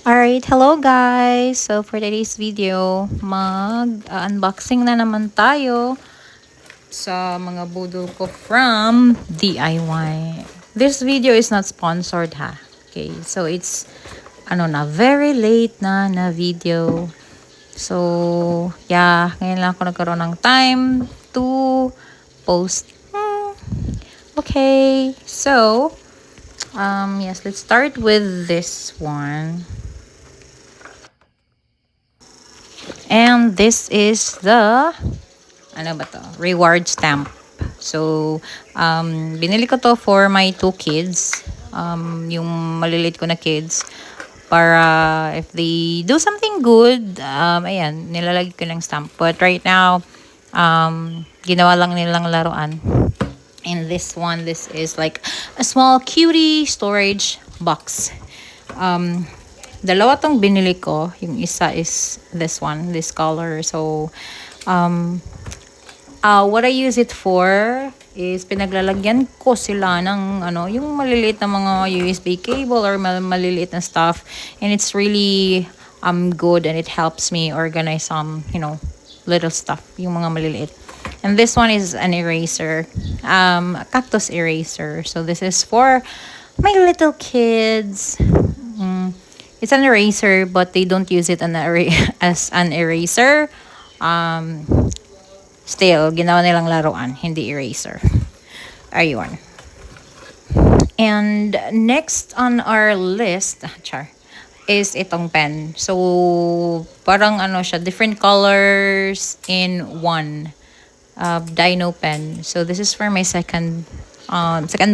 Alright, hello guys! So for today's video, mag-unboxing na naman tayo sa mga budol ko from DIY. This video is not sponsored ha. Okay, so it's very late na video. So yeah, ngayon lang ako nagkaroon ng time to post. Okay, so yes, let's start with this one. And this is the, reward stamp. So, binili ko to for my two kids. Yung maliliit ko na kids. Para if they do something good, ayan, nilalagay ko ng stamp. But right now, ginawa lang nilang laruan. And this is like a small cutie storage box. Dalawa tong binili ko. Yung isa is this one, this color. So, what I use it for is pinaglalagyan ko sila ng yung maliliit na mga USB cable or maliliit na stuff. And it's really good, and it helps me organize some, little stuff, yung mga maliliit. And this one is an eraser, a cactus eraser. So this is for my little kids. It's an eraser, but they don't use it as an eraser. Still, ginawa nilang laruan, hindi eraser. Ayun. And next on our list, is itong pen. So, parang siya, different colors in one. Dino pen. So, this is for my second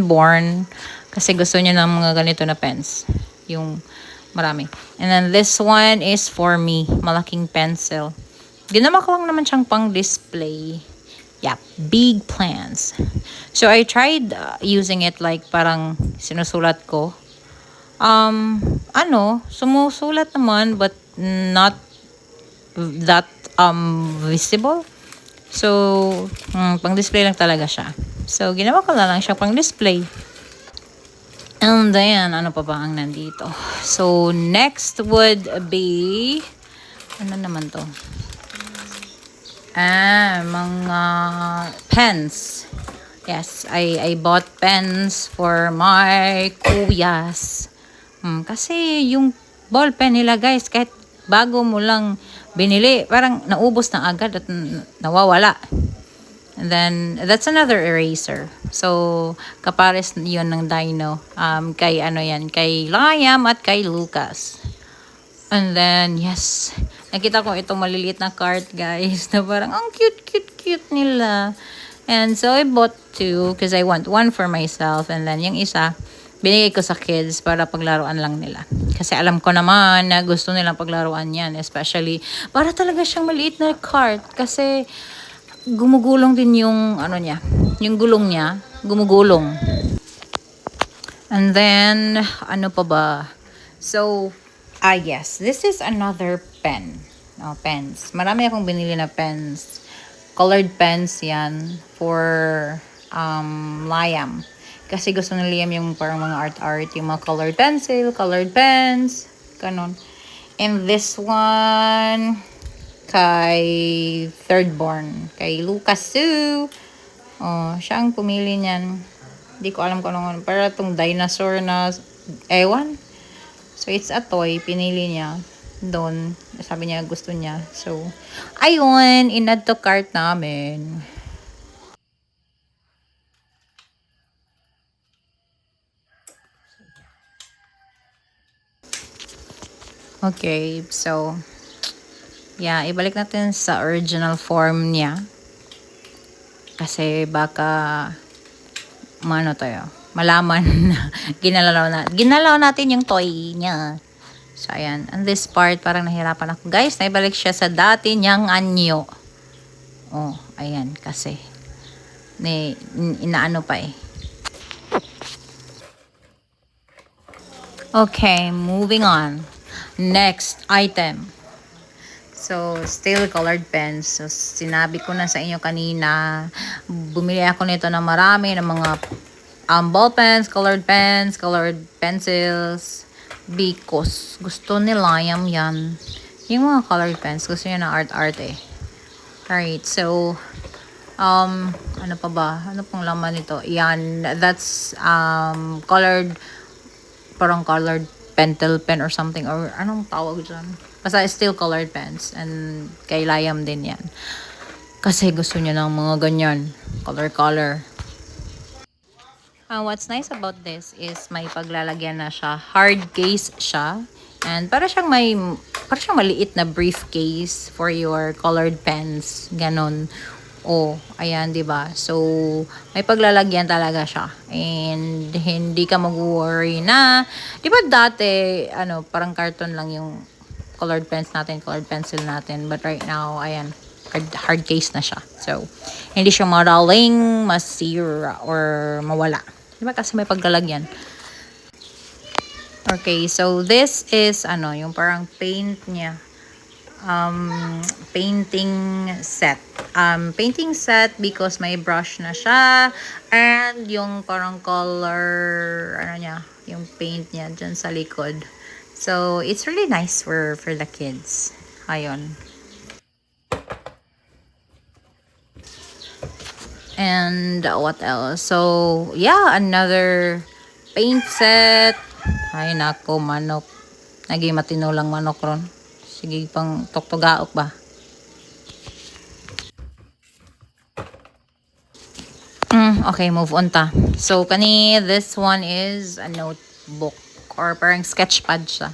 born. Kasi gusto niya ng mga ganito na pens. Yung marami. And then this one is for me. Malaking pencil. Ginawa ko lang naman siyang pang display. Yeah, big plans. So I tried using it like parang sinusulat ko. Sumusulat naman but not that visible. So pang display lang talaga siya. So ginawa ko na lang siya pang display. And then, ano pa ba ang nandito? So, next would be, ano naman to? Mga pens. Yes, I bought pens for my kuyas. Kasi yung ball pen nila guys, kahit bago mo lang binili, parang naubos na agad at nawawala. And then, that's another eraser. So, kapares yun ng Dino. Kay Liam at kay Lucas. And then, yes. Nakita ko itong maliliit na cart, guys. Na parang, ang cute nila. And so, I bought two because I want one for myself. And then, yung isa, binigay ko sa kids para paglaruan lang nila. Kasi alam ko naman na gusto nilang paglaruan yan. Especially, para talaga siyang maliit na cart. Kasi, gumugulong din yung yung gulong niya, gumugulong. And then, ano pa ba? So, yes, this is another pen. Pens. Marami akong binili na pens. Colored pens yan for Liam. Kasi gusto ni Liam yung parang mga art, yung mga colored pencil, colored pens, ganon. And this one, kay third born, kay Lucas Sue. Siya ang pumili niyan. Hindi ko alam kung ano. Para itong dinosaur na ewan. So, it's a toy. Pinili niya doon. Sabi niya gusto niya. So, ayun. In-add to cart namin. Okay. So, yeah, ibalik natin sa original form niya. Kasi baka malaman na ginalaw natin yung toy niya. So, ayan. And this part, parang nahirapan ako. Guys, naibalik siya sa dati niyang anyo. Ayan. Kasi, inaano pa eh. Okay, moving on. Next item. So, still colored pens. So, sinabi ko na sa inyo kanina, bumili ako nito na marami ng mga ball pens, colored pencils, because gusto ni Liam yan. Yung mga colored pens, gusto niya na art-art eh. Alright, so, ano pa ba? Ano pong laman nito? Yan, that's, colored, parang colored pentel pen or something, or anong tawag dyan? Basta still colored pens, and kay Liam din yan. Kasi gusto niya ng mga ganyan, color. What's nice about this is may paglalagyan na siya. Hard case siya. And para siyang maliit na briefcase for your colored pens. Ganon. Oh, ayan, 'di ba? So, may paglalagyan talaga siya. And hindi ka mag-worry na, 'di ba dati, parang carton lang yung colored pens natin, colored pencil natin. But right now, ayan, hard case na siya. So, hindi siya madaling masira or mawala. Diba kasi may paglalagyan. Okay, so this is yung parang paint niya. Painting set. Painting set because may brush na siya and yung parang color niya, yung paint niya dyan sa likod. So, it's really nice for the kids. Ayun. And what else? So, yeah, another paint set. Ay, nako, manok. Naging matino lang manok ron. Sige, pang tuktugaok ba? Okay, move on ta. So, this one is a notebook or parang sketchpad siya.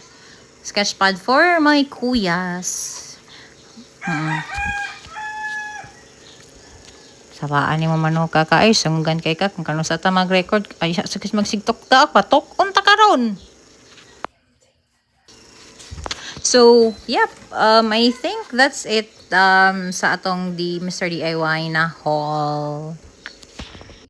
Sketchpad for my kuyas. Sabaan ni mo manok ka ay sunggan kay ka kung kano sa ta mag-record ay sakit magsigtok ta patok unta karon. So, yep, I think that's it sa atong Mr. DIY na haul.